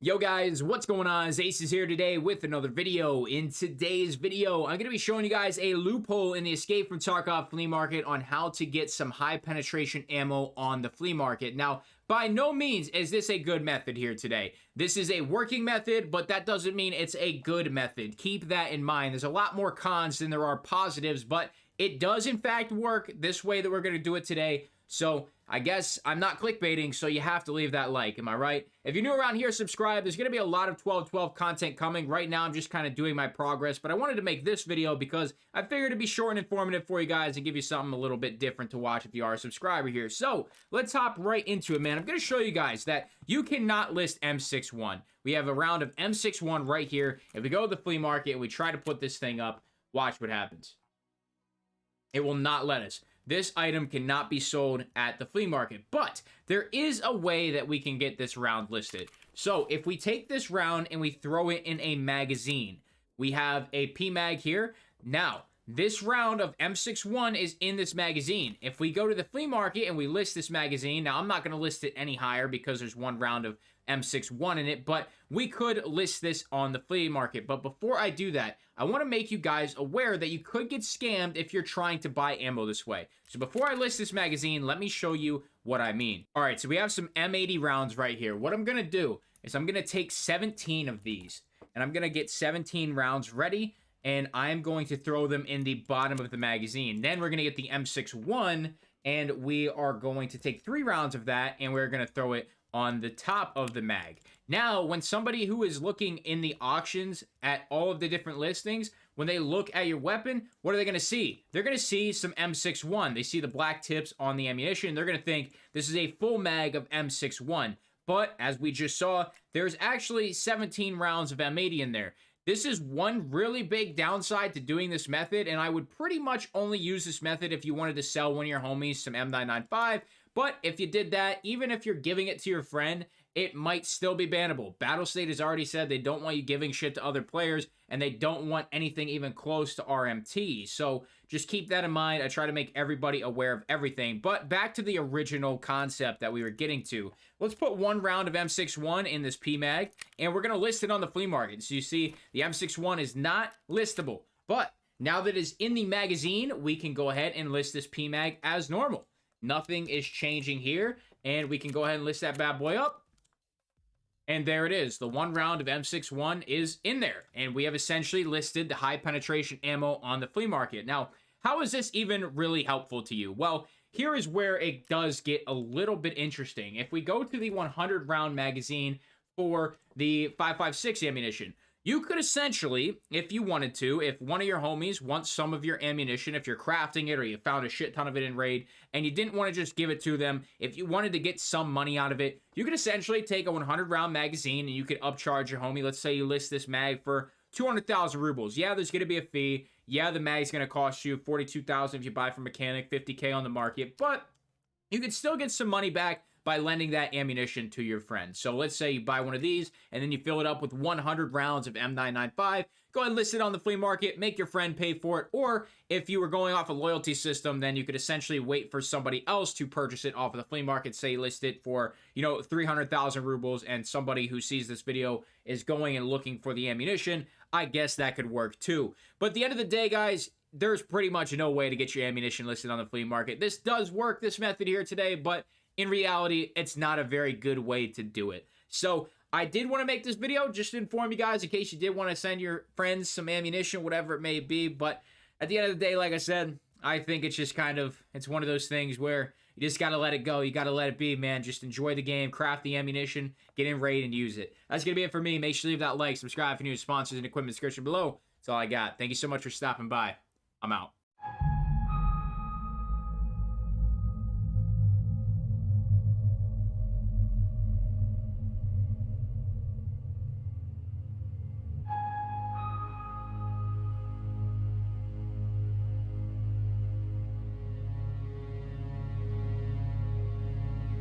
Yo guys, what's going on? Ace is here today with another video. In today's video, I'm going to be showing you guys a loophole in the Escape from Tarkov flea market on how to get some high penetration ammo on the flea market. Now, by no means is this a good method here today. This is a working method, but that doesn't mean it's a good method. Keep that in mind. There's a lot more cons than there are positives, but it does in fact work this way that we're going to do it today. So I guess I'm not clickbaiting, so you have to leave that like, am I right? If you're new around here, subscribe. There's going to be a lot of 12-12 content coming. Right now, I'm just kind of doing my progress, but I wanted to make this video because I figured it'd be short and informative for you guys and give you something a little bit different to watch if you are a subscriber here. So let's hop right into it, man. I'm going to show you guys that you cannot list M61. We have a round of M61 right here. If we go to the flea market and we try to put this thing up, watch what happens. It will not let us. This item cannot be sold at the flea market, but there is a way that we can get this round listed. So if we take this round and we throw it in a magazine, we have a PMag here. Now, this round of M61 is in this magazine. If we go to the flea market and we list this magazine, now I'm not going to list it any higher because there's one round of M61 in it, but we could list this on the flea market. But before I do that, I want to make you guys aware that you could get scammed if you're trying to buy ammo this way. So before I list this magazine, let me show you what I mean. All right, so we have some M80 rounds right here. What I'm going to do is I'm going to take 17 of these, and I'm going to get 17 rounds ready, and I'm going to throw them in the bottom of the magazine. Then we're going to get the M61, and we are going to take 3 rounds of that, and we're going to throw it on the top of the mag. Now, when somebody who is looking in the auctions at all of the different listings, when they look at your weapon, what are they going to see? They're going to see some M61. They see the black tips on the ammunition. They're going to think this is a full mag of M61. But as we just saw, there's actually 17 rounds of M80 in there. This is one really big downside to doing this method, and I would pretty much only use this method if you wanted to sell one of your homies some M995. But if you did that, even if you're giving it to your friend, it might still be bannable. Battlestate has already said they don't want you giving shit to other players, and they don't want anything even close to RMT. So just keep that in mind. I try to make everybody aware of everything. But back to the original concept that we were getting to. Let's put one round of M61 in this PMag, and we're going to list it on the flea market. So you see, the M61 is not listable. But now that it's in the magazine, we can go ahead and list this PMag as normal. Nothing is changing here, and we can go ahead and list that bad boy up. And there it is. The one round of M61 is in there, and we have essentially listed the high penetration ammo on the flea market. Now, how is this even really helpful to you? Well, here is where it does get a little bit interesting. If we go to the 100 round magazine for the 5.56 ammunition, you could essentially, if you wanted to, if one of your homies wants some of your ammunition, if you're crafting it or you found a shit ton of it in raid and you didn't want to just give it to them, if you wanted to get some money out of it, you could essentially take a 100 round magazine and you could upcharge your homie. Let's say you list this mag for 200,000 rubles. Yeah, there's going to be a fee. Yeah, the mag's going to cost you 42,000 if you buy from Mechanic, 50K on the market, but you could still get some money back by lending that ammunition to your friend. So let's say you buy one of these and then you fill it up with 100 rounds of M995. Go ahead and list it on the flea market, make your friend pay for it. Or if you were going off a loyalty system, then you could essentially wait for somebody else to purchase it off of the flea market. Say list it for, 300,000 rubles, and somebody who sees this video is going and looking for the ammunition. I guess that could work too. But at the end of the day, guys, there's pretty much no way to get your ammunition listed on the flea market. This does work, this method here today, but in reality, it's not a very good way to do it. So I did want to make this video just to inform you guys in case you did want to send your friends some ammunition, whatever it may be. But at the end of the day, like I said, I think it's just it's one of those things where you just got to let it go. You got to let it be, man. Just enjoy the game, craft the ammunition, get in raid and use it. That's going to be it for me. Make sure to leave that like, subscribe if you're new to sponsors and equipment description below. That's all I got. Thank you so much for stopping by. I'm out.